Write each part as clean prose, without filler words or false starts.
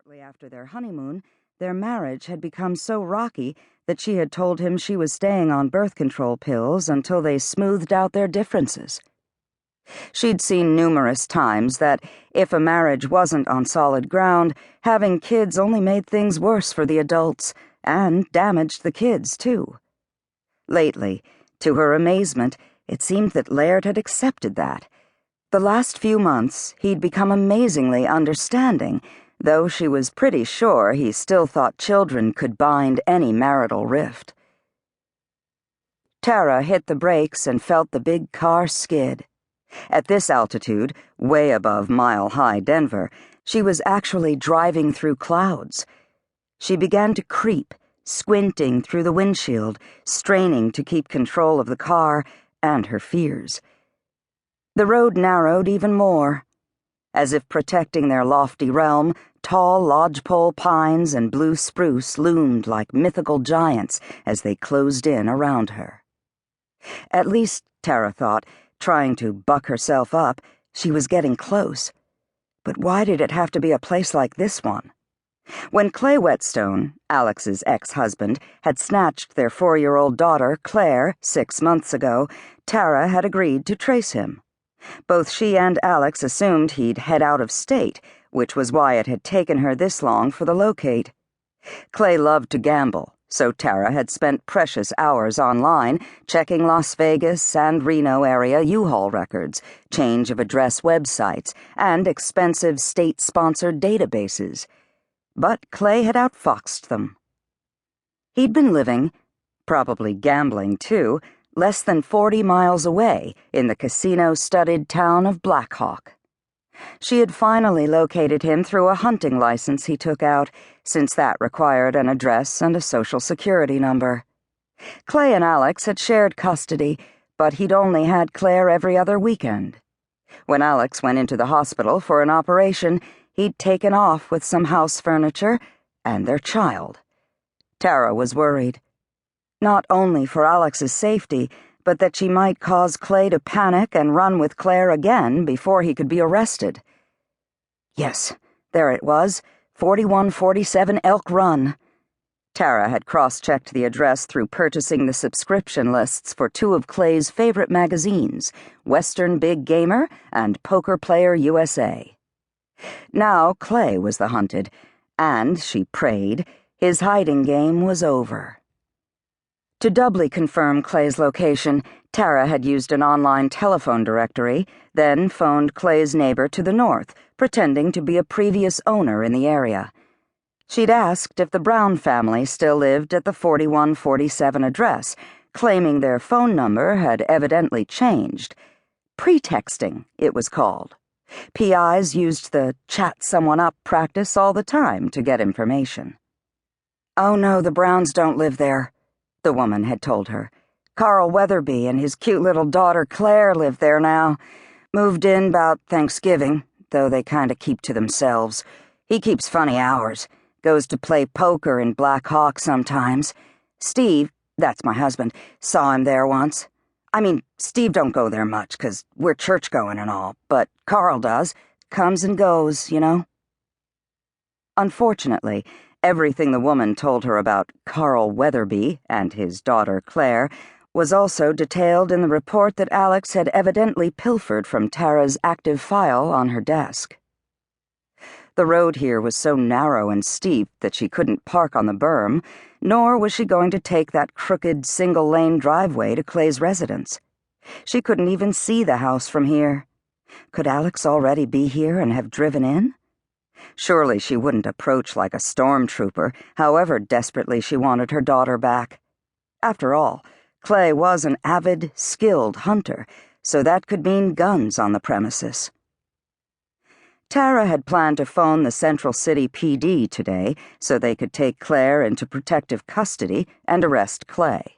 Shortly after their honeymoon, their marriage had become so rocky that she had told him she was staying on birth control pills until they smoothed out their differences. She'd seen numerous times that, if a marriage wasn't on solid ground, having kids only made things worse for the adults, and damaged the kids, too. Lately, to her amazement, it seemed that Laird had accepted that. The last few months, he'd become amazingly understanding, though she was pretty sure he still thought children could bind any marital rift. Tara hit the brakes and felt the big car skid. At this altitude, way above mile-high Denver, she was actually driving through clouds. She began to creep, squinting through the windshield, straining to keep control of the car and her fears. The road narrowed even more. As if protecting their lofty realm, tall lodgepole pines and blue spruce loomed like mythical giants as they closed in around her. At least, Tara thought, trying to buck herself up, she was getting close. But why did it have to be a place like this one? When Clay Whetstone, Alex's ex-husband, had snatched their 4-year-old daughter, Claire, 6 months ago, Tara had agreed to trace him. Both she and Alex assumed he'd head out of state, which was why it had taken her this long for the locate. Clay loved to gamble, so Tara had spent precious hours online checking Las Vegas and Reno area U-Haul records, change of address websites, and expensive state-sponsored databases. But Clay had outfoxed them. He'd been living, probably gambling too, less than 40 miles away in the casino-studded town of Black Hawk. She had finally located him through a hunting license he took out, since that required an address and a social security number. Clay and Alex had shared custody, but he'd only had Claire every other weekend. When Alex went into the hospital for an operation, he'd taken off with some house furniture and their child. Tara was worried. Not only for Alex's safety, but that she might cause Clay to panic and run with Claire again before he could be arrested. Yes, there it was, 4147 Elk Run. Tara had cross-checked the address through purchasing the subscription lists for 2 of Clay's favorite magazines, Western Big Gamer and Poker Player USA. Now Clay was the hunted, and, she prayed, his hiding game was over. To doubly confirm Clay's location, Tara had used an online telephone directory, then phoned Clay's neighbor to the north, pretending to be a previous owner in the area. She'd asked if the Brown family still lived at the 4147 address, claiming their phone number had evidently changed. Pretexting, it was called. PIs used the chat someone up practice all the time to get information. "Oh no, the Browns don't live there," the woman had told her. "Carl Weatherby and his cute little daughter Claire live there now. Moved in about Thanksgiving, though they kinda keep to themselves. He keeps funny hours. Goes to play poker in Black Hawk sometimes. Steve, that's my husband, saw him there once. I mean, Steve don't go there much, 'cause we're church-going and all, but Carl does. Comes and goes, you know." Unfortunately, everything the woman told her about Carl Weatherby and his daughter Claire was also detailed in the report that Alex had evidently pilfered from Tara's active file on her desk. The road here was so narrow and steep that she couldn't park on the berm, nor was she going to take that crooked single-lane driveway to Clay's residence. She couldn't even see the house from here. Could Alex already be here and have driven in? Surely she wouldn't approach like a stormtrooper, however desperately she wanted her daughter back. After all, Clay was an avid, skilled hunter, so that could mean guns on the premises. Tara had planned to phone the Central City PD today so they could take Claire into protective custody and arrest Clay.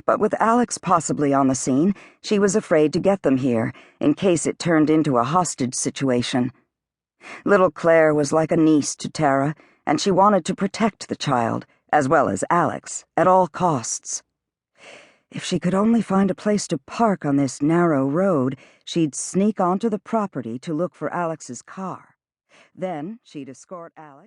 But with Alex possibly on the scene, she was afraid to get them here, in case it turned into a hostage situation. Little Claire was like a niece to Tara, and she wanted to protect the child, as well as Alex, at all costs. If she could only find a place to park on this narrow road, she'd sneak onto the property to look for Alex's car. Then she'd escort Alex